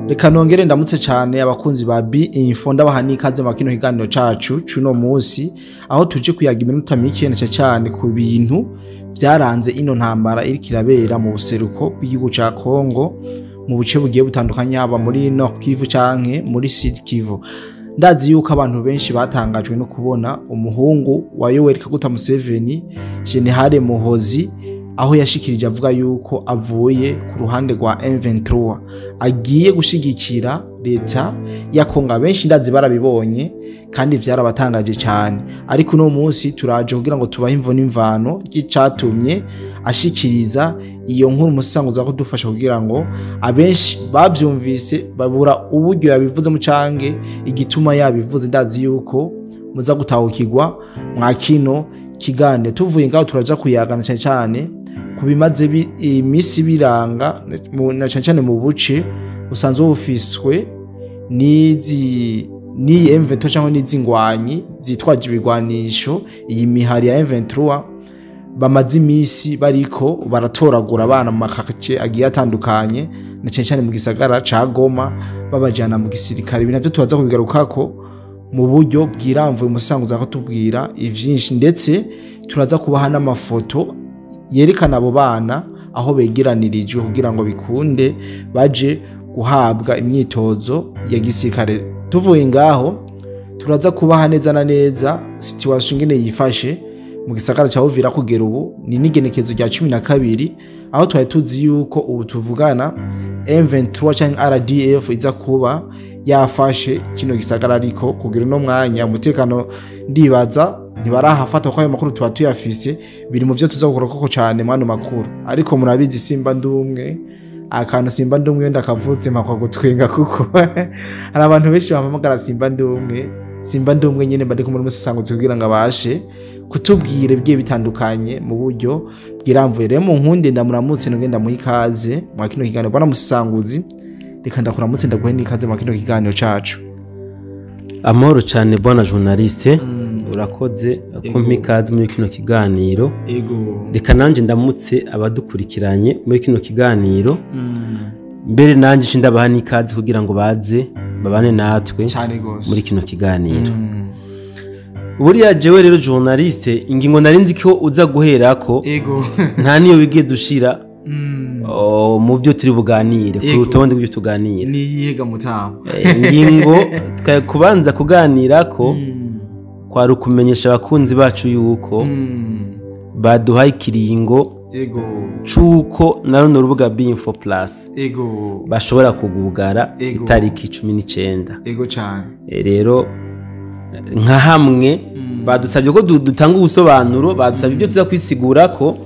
Reka nongere ndamutse cyane abakunzi ba B-Info ndabaha n'ikaze mu kino kiganiro cacu cuno munsi aho tuje kuyaga iminota mike cyane ku bintu byaranze ino ntambara iri kirabera mu buseruko bw'igihugu ca Kongo mu buce bugiye butandukanye haba muri Nord Kivu canke muri Sud Kivu. Ndazi yuko abantu benshi batangajwe no kubona umuhungu wa Yoweri Kaguta Museveni General Muhozi aho yashikirije avuga yuko avuye ku ruhande rwa M23 agiye gushigikira leta ya Kongo. Benshi ndazi barabibonye kandi vyarabatangaje cyane, ariko no munsi turaje kugira ngo tubahe imvo n'imvano gicatumye ashikiriza iyo nkuru musango za kudufasha kugira ngo abenshi bavyumvise babura uburyo yabivuze mu cange igituma yabivuze. Ndazi yuko muza gutahukirwa mwa kino kiganiro. Tuvuye ngaho turaja kuyagana cyane kubimaze imisi biranga na cyane mu buce usanzwe bufiswe ni M23 cyangwa n'izingwanyi zitwaje ibigwanisho. Iyi mihari ya M23 bamaze imisi bariko baratoragura abana mu makake agiye atandukanye na cyane mu gisagara ca Goma babajana mu gisirikare. Ibi navyo tubaza kubigarukako mu buryo bwiramvuye umusango za kutubwira ivyinshi, ndetse turaza kubaha n'amafoto yerekana abo bana aho begeranirijwe kugira ngo bikunde baje guhabwa imyitozo ya gisirikare. Tuvuye ngaho turaza kubaha neza na neza situation ngene yifashe mu gisagara ca Uvira kugera ubu ni n'igenekezo rya 12 aho twari tuzi yuko ubu tuvugana M23 cyangwa RDF iza kuba yafashe kino gisagara, ariko kugira no mwanya umutekano ndibaza ntibarahafata kwa ayo makuru tuba tuyafise. Biri mu byo tuzakora koko cyane mwano makuru, ariko murabizi simba ndumwe akantu simba ndumwe ndakavutse mpakwa gutwenga kuko hari abantu benshi bamamagara simba ndumwe nyene bari kumwe n'umusango kugira ngo abashe kutubwire bigiye bitandukanye mu buryo bwiramvuye. Rero mu nkunde ndamuramutse ngenda mu ikaze mu kino kiganiro bana musanguzi. Reka ndakuramutse ndaguhe n'ikaze mu kino kiganiro cacu. Amahoro cyane bwana journaliste, urakoze kumpa ikaze muri kino kiganiro. Reka nanje ndamutse abadukurikiranye muri kino kiganiro. Mbere nanje ndabaha n'ikaze kugira ngo baze babane natwe muri kino kiganiro. Buriya jewe rero journaliste ingingo narinzi ko uza guherako nta niyo wigeze ushira mu byo turi buganire ku rutonde rw'ibyo tuganira. Ni yega mutaho ingingo kubanza kuganirako kwari ukumenyesha abakunzi bacu yuko baduhaye ikiringo cuko na runo rubuga B-Info Plus bashobora kugugara itariki 19. Cyane rero nka hamwe badusabye ko dutanga ubusobanuro, badusabye ibyo tuza kwisigura ko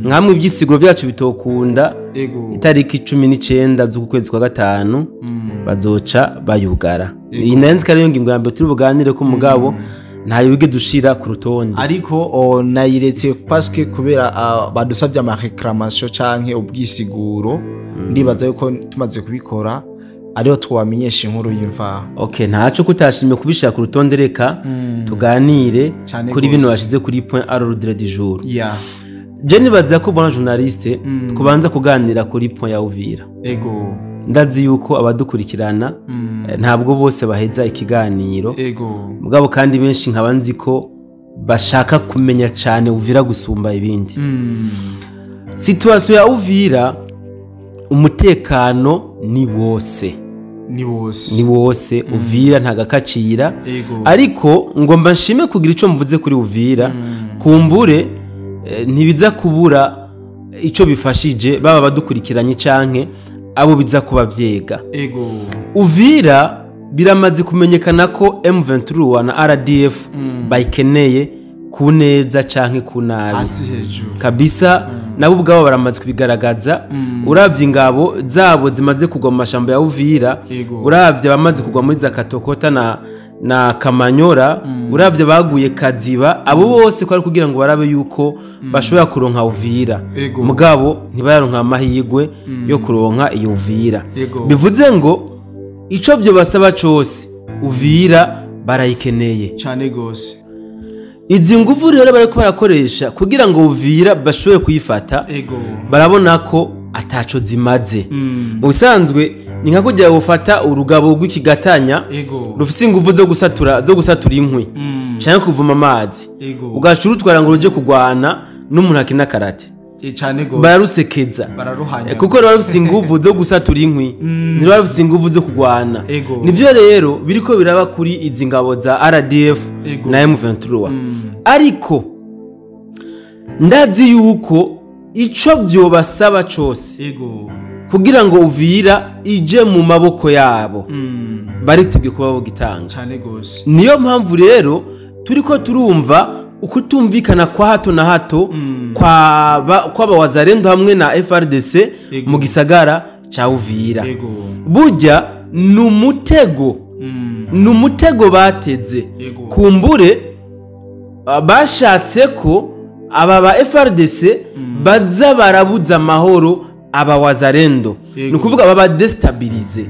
nkamwe ibyisiguro byacu bitokunda itariki 19 z'ukwezi kwa gatanu bazoca bayugara. Iyi nanzi kare ngingo yambe turi buganire ko mugabo ntayo wige dushira ku rutonde, ariko nayiretse paske kubera badusabye ama reclamation canke ubwisiguro. Ndibaza yuko tumaze kubikora ariho twamenyesha inkuru y'imva. Okay, ntaco kutashimye kubishaka ku rutonde. Reka tuganire kuri bino bashize kuri point à l'ordre du jour. Je nibaza ko bwana journaliste kubanza kuganira kuri point ya Uvira. Ndazi yuko abadukurikirana ntabwo bose baheza ikiganiro, mugabo kandi benshi nkabanzi ko bashaka kumenya cyane Uvira gusumba ibindi. Situation ya Uvira umutekano ni wose Uvira ntagakacira, ariko ngomba nshime kugira ico mvuze kuri Uvira. Kumbure ntibiza kubura ico bifashije baba badukurikiranye canke abo biza kuba vyega. Uvira biramaze kumenyekana ko M23 na RDF bayikeneye ku neza canke ku nabi kabisa. Nabo ubwabo baramaze kubigaragaza. Uravye ingabo zabo zimaze kugwa mu mashamba ya Uvira, uravye bamaze kugwa muri Zakatokota na Kamanyora, uravye baguye Kaziba, abo bose ko ari kugira ngo barabe yuko bashobora kuronka Uvira, mugabo ntibayaronka amahirwe yo kuronka iyo Uvira. Bivuze ngo ico byo basaba cyose Uvira barayikeneye cyane gose. Izi nguvu rero bariko barakoresha kugira ngo Uvira bashobore kuyifata, barabona ko ataco zimaze. Mu bisanzwe ni nka kujya gufata urugabo rw'ikigatanya rufise ingufu zo gusatura inkwi cyangwa kuvuma amazi ugaca urutwara ngo ruje kugwana n'umuntu akina karate bararusekeza kuko rero bafise ingufu zo gusatura inkwi ni bafise ingufu zo kugwana nivyo rero biriko biraba kuri izi ngabo za RDF na M23 ariko ndazi yuko ico vyobasaba cose kugira ngo Uvira ije mu maboko yabo bariteguye kuba bogitanga cyane gose niyo mpamvu rero turiko turumva ukutumvikana kwa hato na hato kwa wazalendo hamwe na FRDC mu gisagara cha Uvira burya numutego bateze kumbure bashatse ko aba ba FRDC baza barabuza amahoro aba wazalendo nukuvuga baba destabilize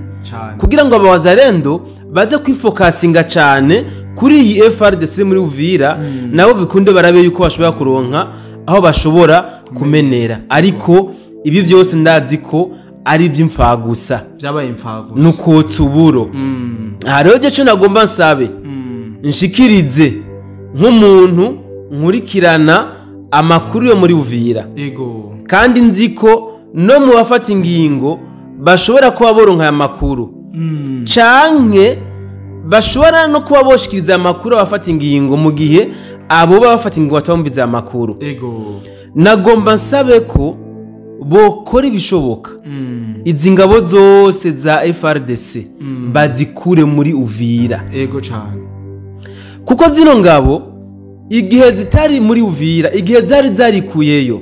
kugira ngo aba wazalendo baze kwifokasinga cyane kuri iyi FRDC muri Uvira nabo bikunde barabe yuko bashobora kuronka aho bashobora kumenera ariko ibi byose ndazi ko ari iby'imfagusa byabaye imfagusa nukotsa uburo hariho cyo nagomba nsabe nshikirize nk'umuntu nkurikirana amakuru yo muri Uvira kandi nzi ko no mu bafata ingingo bashobora kuba boronka aya makuru canke bashobora no kuba boshikiriza amakuru abafata ingingo mu gihe abo bafata ingingo batumviza amakuru nagomba nsabe ko bokora ibishoboka izi ngabo zose za FRDC bazikure muri Uvira cyane kuko zino ngabo igihe zitari muri Uvira igihe zari zarikuyeyo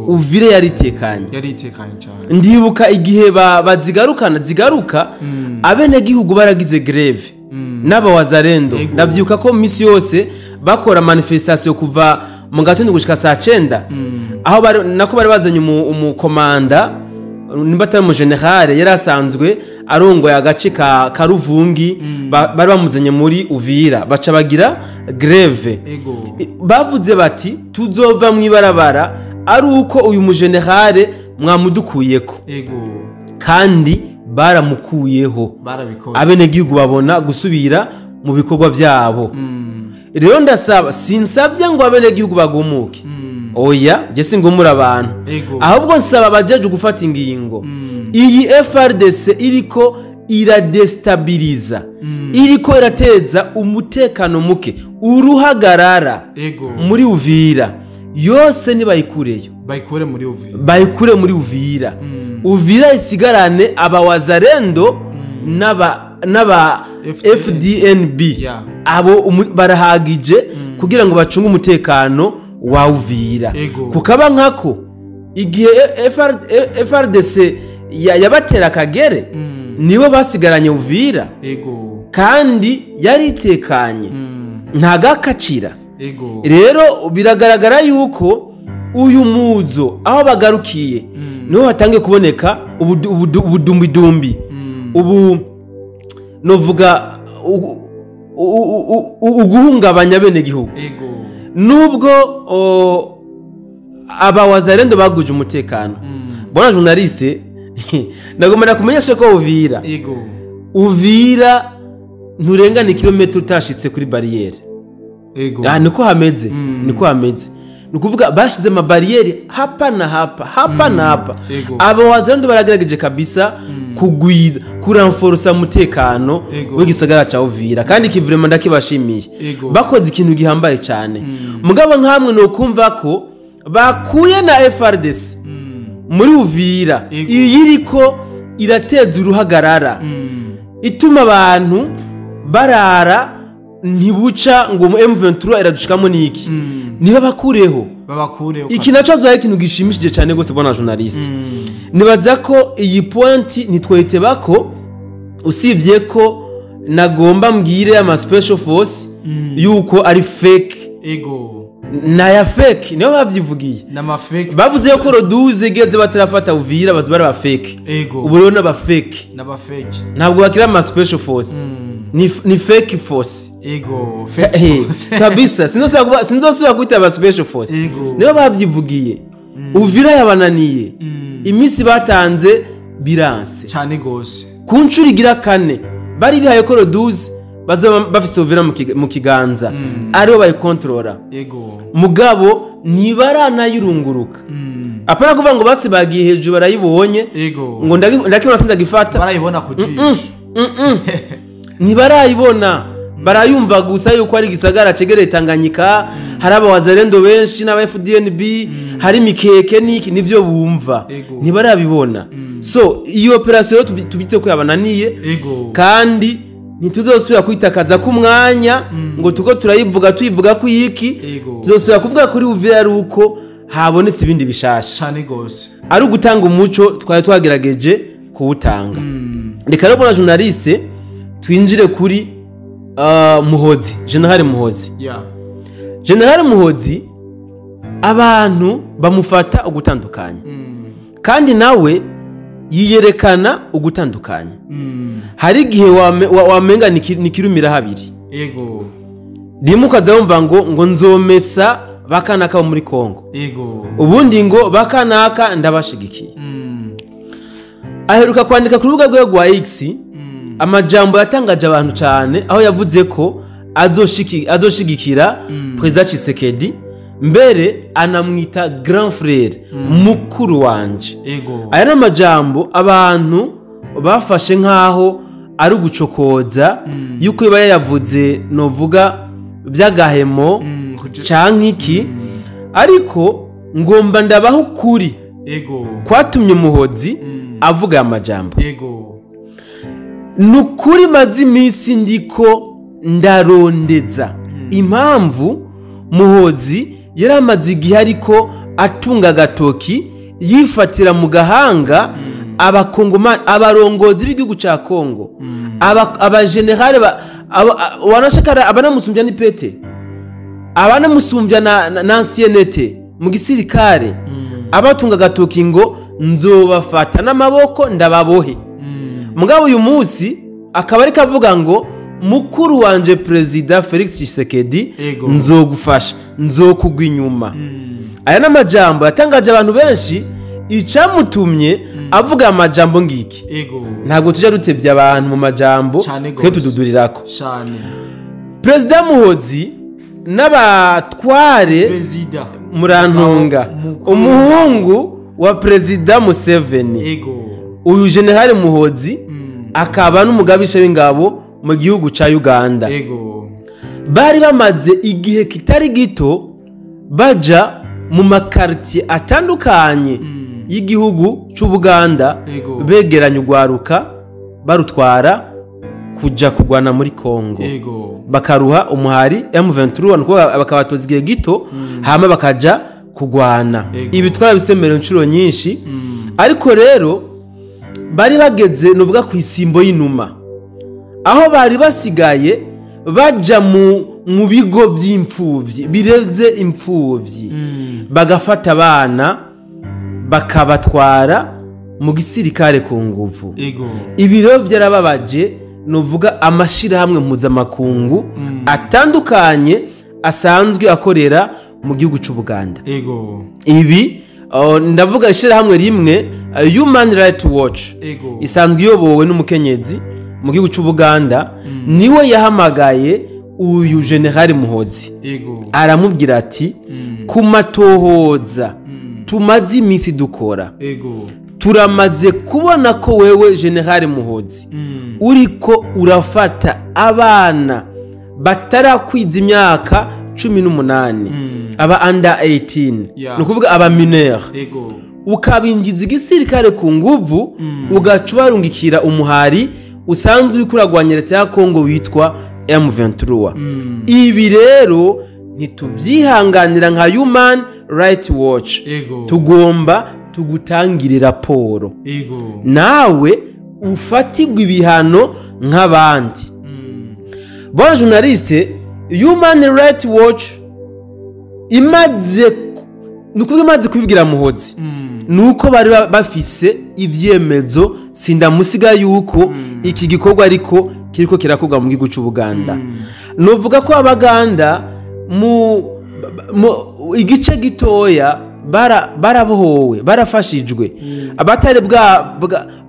Uvira yaritekanye cyane ndibuka igihe zigaruka abene gihugu baragize greve n'aba wazalendo ndavyuka ko misi yose bakora manifestation kuva mu gatondo gushika saa 9 aho nako bari bazanye umukomanda nibatari mu general yarasanzwe arongoye agace ka Karuvungi bari bamuzanye muri Uvira baca bagira greve bavuze bati tuzova mu ibarabara ari uko uyu mu general mwamudukuyeko kandi baramukuyeho abene gihugu babona gusubira mu bikorwa byabo rero ndasaba sinsabye ngo abene gihugu bagumuke oya je singumura abantu ahubwo nsaba abajeje gufata ingingo iyi FRDC iriko iradestabiliza iriko irateza umutekano muke uruhagarara muri Uvira yose ni bayikureyo bayikure muri Uvira Uvira isigarane aba wazalendo n'aba FDNB abo barahagije kugira ngo bacunge umutekano wa Uvira kukaba nkako igihe FRDC yabatera Kagere nibo basigaranye Uvira kandi yaritekanye ntagakacira rero biragaragara yuko uyu muzo aho bagarukiye niho hatangiye kuboneka ubudumbidumbi ubu novuga uguhungabanya bene gihugu nubwo aba wazalendo baguje umutekano bona journaliste nagomera kumenyesha ko Uvira nturengana kilometero utashitse kuri barriere niko hameze nukuvuga bashize ama barriere hapa na hapa aba wazalendo baragerageje kabisa kugwiza kuranforsa umutekano w'igisagara cha Uvira kandi kivrema ndakibashimiye bakoze ikintu gihambaye cyane mugabo nkamwe no kumva ko bakuye na FRDC muri Uvira iyiriko irateza uruhagarara ituma abantu barara ntibuca ngo M23 iradushikamo niki niba bakureho iki naco zwaye ikintu gishimishije cyane gose bona journaliste nibaza ko iyi point nitwete bako usibye ko nagomba mbwire ama special force yuko ari fake na ya fake niyo bavyivugiye bavuze ko roduze geze batarafata Uvira bazubara ba fake ubu rero n'aba fake ntabwo bakira ama special force ni fake force kabisa sinzosubira kwita aba special force niyo bavyivugiye Uvira yabananiye imisi batanze biranse cyane gose ku ncuro igira kane bari bihaye ko roduze baza bafise overa mu kiganza ariho bayikontorora mugabo ntibaranayirunguruka apana kuvuga ngo basi bagiye hejuru barayibonye ngo ndakibona sindagifata barayibona ku jisho ntibarayibona barayumva gusa yuko ari gisagara cegereye Tanganyika hari abawazarendo benshi n'aba FDNB hari mikeke niki nivyo bumva ntibarabibona so iyo operation tubite ko yabananiye kandi ntituzosubira kwitakaza ku mwanya ngo tuko tuyivuga ku iki tuzosubira kuvuga kuri Uvira ruko habonetse ibindi bishasha cyane gose ari ugutanga umuco twari twagerageje kuwutanga reka rero bona journaliste twinjire kuri Muhozi General Muhozi General Muhozi abantu bamufata ugutandukanya kandi nawe yiyerekana ugutandukanya hari igihe wamenga nikirumira habiri rimwe ukaza wumva ngo nzomesa bakanaka muri Kongo ubundi ngo bakanaka ndabashigikiye aheruka kwandika ku rubuga rwe rwa X amajambo yatangaje abantu cyane aho yavuze ko azoshigikira President Tshisekedi mbere anamwita grand frère mukuru wanje aya n'amajambo abantu bafashe nkaho ari ugucokoza yuko iba yavuze novuga byagahemo canke iki ariko ngomba ndabaho kuri kwatumye Muhozi avuga amajambo nukuri mazi imisi ndiko ndarondeza impamvu Muhozi yaramaze igihe ariko atunga agatoki yifatira mu gahanga abakongomani abarongozi b'igihugu ca Kongo abagenerale wanashakara abanamusumbya ni pete abanamusumbya na anciennete mu gisirikare abatunga agatoki ngo nzobafata n'amaboko ndababohe mugabo uyu munsi akaba ari kavuga ngo mukuru wanje President Felix Tshisekedi nzogufasha nzokugwa inyuma aya n'amajambo yatangaje abantu benshi icamutumye avuga amajambo ngiki ntabwo tujya dutebya abantu mu majambo twe tududurirako President Muhozi n'abatware murantunga umuhungu wa President Museveni uyu General Muhozi akaba n'umugabisha w'ingabo mu gihugu ca Uganda bari bamaze igihe kitari gito baja mu makartie atandukanye y'igihugu c'Ubuganda begeranye ugwaruka barutwara kuja kugwana muri Kongo bakaruha umuhari M23 nuko bakabatoza igihe gito hama bakaja kugwana ibi twarabisemera incuro nyinshi ariko rero bari bageze nuvuga ku isimbo y'inuma aho bari basigaye baja mu bigo by'imfuvyi bireze imfuvyi bagafata abana bakabatwara mu gisirikare ku nguvu ibiro byarababaje nuvuga amashirahamwe mpuzamakungu atandukanye asanzwe akorera mu gihugu c'Ubuganda ibi ndavuga ishirahamwe rimwe Human Rights Watch isanzwe iyobowe n'umukenyezi mu gihugu c'Ubuganda niwe yahamagaye uyu General Muhozi aramubwira ati kumatohoza tumaze imisi dukora turamaze kubona ko wewe General Muhozi uriko urafata abana batarakwiza imyaka 18 aba under 18 no kuvuga aba mineur ukabinjiza igisirikare ku nguvu ugacubarungikira umuhari usanzwe uri kuragwanya leta ya Kongo witwa M23 ibi rero ntituvyihanganira nka Human Rights Watch tugomba tugutangire raporo nawe ufatigwa ibihano nk'abandi bon journaliste Human Rights Watch imaze kubibwira Muhozi nuko bari bafise ivyemezo sindamusiga yuko iki gikorwa ariko kiriko kirakorwa mu gihugu c'Ubuganda novuga ko abaganda mu igice gitoya barabohowe barafashijwe abatari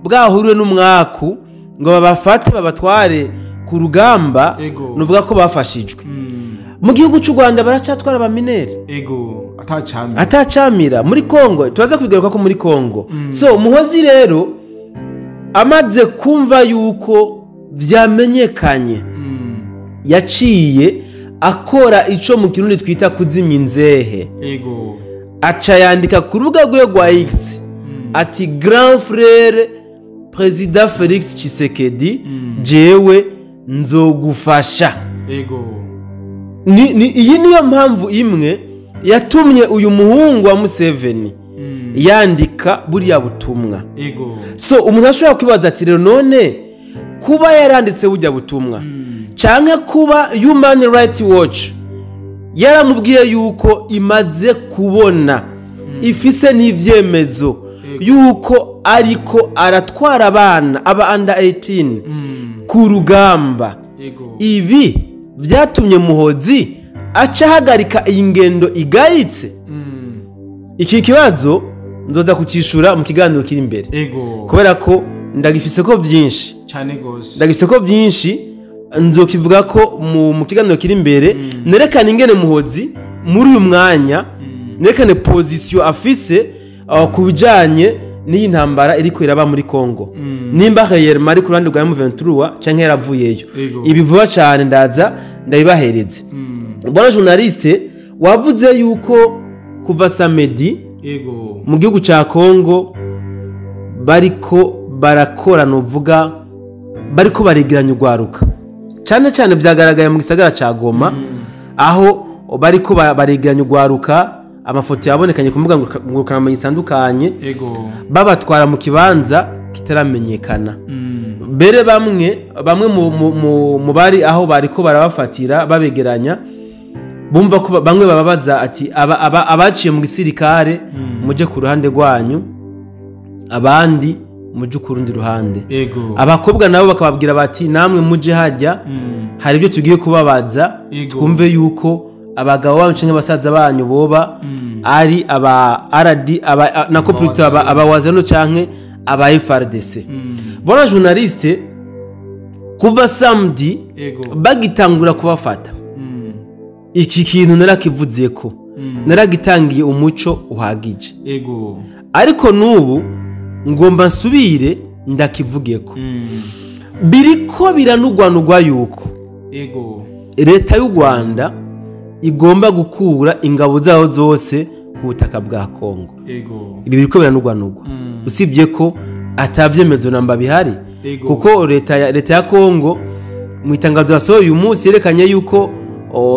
bwahuriwe n'umwaku ngo babafate babatware ku rugamba nuvuga ko bafashijwe mu gihugu cy'u Rwanda baracatwara abaminere atacamira muri Kongo tubaza kubigaruka ko muri Kongo so Muhozi rero amaze kumva yuko vyamenyekanye yaciye akora ico mu Kirundi twita kuzimya inzehe aca yandika ku rubuga rwe rwa X ati grand frère President Felix Tshisekedi jewe nzogufasha iyi niyo mpamvu imwe yatumye uyu muhungu wa Museveni yandika buriya butumwa so umuntu ashobora kwibaza ati rero none kuba yaranditse bujya butumwa canke kuba Human Rights Watch yaramubwiye yuko imaze kubona ifise n'ivyemezo yuko ariko aratwara abana aba under 18 ku rugamba ibi vyatumye Muhozi aca hagarika iyi ngendo igayitse iki kibazo nzoza kucishura mu kiganiro kiri imbere kubera ko ndagifise ko byinshi cyane gose ndagifise ko byinshi nzokivuga ko mu kiganiro kiri imbere nerekana ingene Muhozi muri uyu mwanya nerekane position afise ku bijanye n'iyi ntambara iriko iraba muri Kongo nimba réellement ari ku ruhande rwa M23 canke yaravuyeyo ibi vuba cyane ndaza ndabibahereze bwana journaliste wavuze yuko kuva samedi mu gihugu ca Kongo bariko barakora novuga bariko baregeranya urwaruka cyane byagaragaye mu gisagara ca Goma aho bariko baregeranya urwaruka amafoto yabonekanye ku mbuga ngurukanabumenyi zitandukanye babatwara mu kibanza kitaramenyekana mbere bamwe mu bari aho bariko barabafatira babegeranya bumva ko bamwe bababaza ati abaciye mu gisirikare muje ku ruhande rwanyu abandi muje ku rundi ruhande abakobwa nabo bakababwira bati namwe muje hajya hari ibyo tugiye kubabaza twumve yuko abagabo banyu canke basaza banyu boba ari aba RD na kopruto aba wazano canke aba FRDC bona journaliste kuva samedi bagitangura kubafata iki kintu narakivuze ko naragitangiye umuco uhagije ariko nubu ngomba nsubire ndakivugeko biriko biranugwanugwa yuko leta y'u Rwanda igomba gukura ingabo zaho zose ku butaka bwa Kongo ibi biriko biranugwanugwa usibye ko atavyemezo namba bihari kuko leta ya Kongo mu itangazo yasohoye uyu munsi yerekanye yuko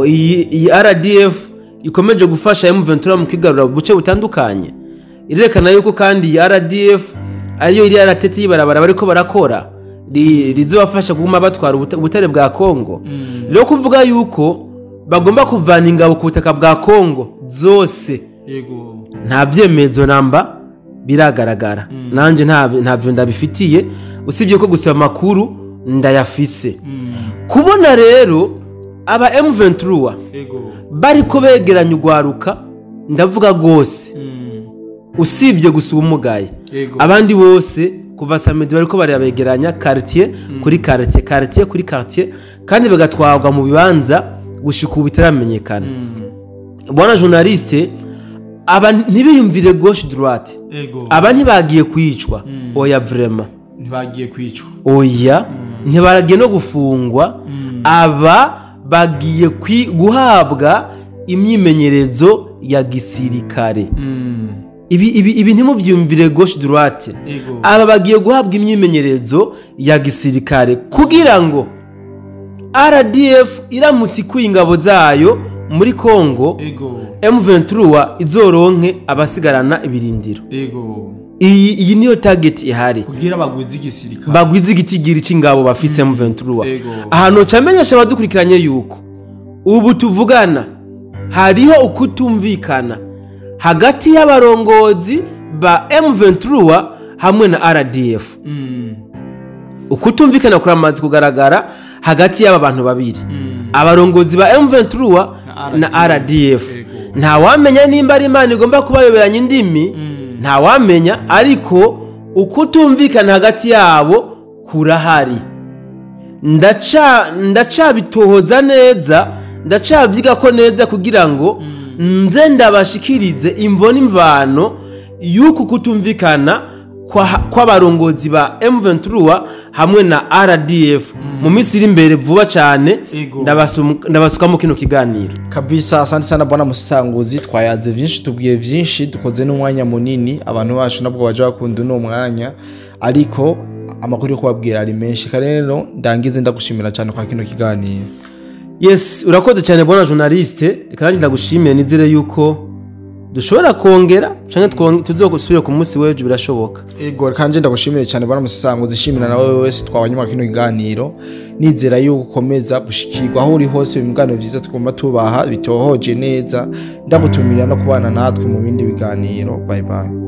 iyi RDF ikomeje gufasha M23 mu kigarura buce butandukanye irerekana yuko kandi iyi RDF ariyo iri yaratete yibarabara bariko barakora rizobafasha kuguma batwara ubutare bwa Kongo rero kuvuga yuko bagomba kuvana ingabo ku butaka bwa Kongo zose nta vyemezo namba biragaragara nanje ntavyo ndabifitiye usibye ko gusaba makuru ndayafise kubona rero aba M23 bariko begeranya urwaruka ndavuga gose usibye gusuba umugaye abandi bose kuva samedi bariko barabegeranya quartier kuri quartier kandi bagatwarwa mu bibanza gushika ubitaramenyekana bwana journaliste aba ntibiyumvire gauche droite aba ntibagiye kwicwa oya vraiment ntibagiye kwicwa oya ntibagiye no gufungwa aba bagiye guhabwa imyimenyerezo ya gisirikare ibi ntimuvyumvire gauche droite aba bagiye guhabwa imyimenyerezo ya gisirikare kugira ngo RDF iramutse kwingabo zayo muri Kongo M23 izoronke abasigarana ibirindiro iyi niyo target ihari kugira bagwize igisirikare bagwize igitigiri c'ingabo bafise M23 ahantu camenyesha abadukurikiranye yuko ubu tuvugana hariho ukutumvikana hagati y'abarongozi ba M23 hamwe na RDF ukutumvikana kuramaze kugaragara hagati y'aba bantu babiri abarongozi ba M23 na RDF nta wamenya nimba ari Imana igomba kubayoberanya indimi nta wamenya ariko ukutumvikana hagati yabo kurahari, ndacabitohoza neza, ndacabyiga ko neza kugira ngo nze ndabashikirize imvo n'imvano y'uku kutumvikana kw'abarongozi ba M23 hamwe na RDF mu minsi iri imbere vuba cyane. Ndabasuka mu kino kiganiro kabisa. Asante sana bwana Musanguzi, twayaze vyinshi, tubwiye vyinshi, dukoze n'umwanya munini. Abantu bacu nabwo baje bakunda no mwanya, ariko amakuru yo kubabwira ari menshi. Rero ndangize ndagushimira cyane kwa kino kiganiro. Yes, urakoze cyane bwana journaliste, kandi ndagushimiye, nizere yuko dushobora kongera canke tuzogusubira ku munsi wejo, birashoboka. Ego, kanje ndagushimiye cyane bwana Musanguzi, zishimira nawe wese twabanye mu kino kiganiro. Nizera yuko ukomeza gushikirwa aho uri hose, ibiganiro vyiza tugomba tubaha bitohoje neza. Ndagutumirira no kubana natwe mu bindi biganiro. Bye bye.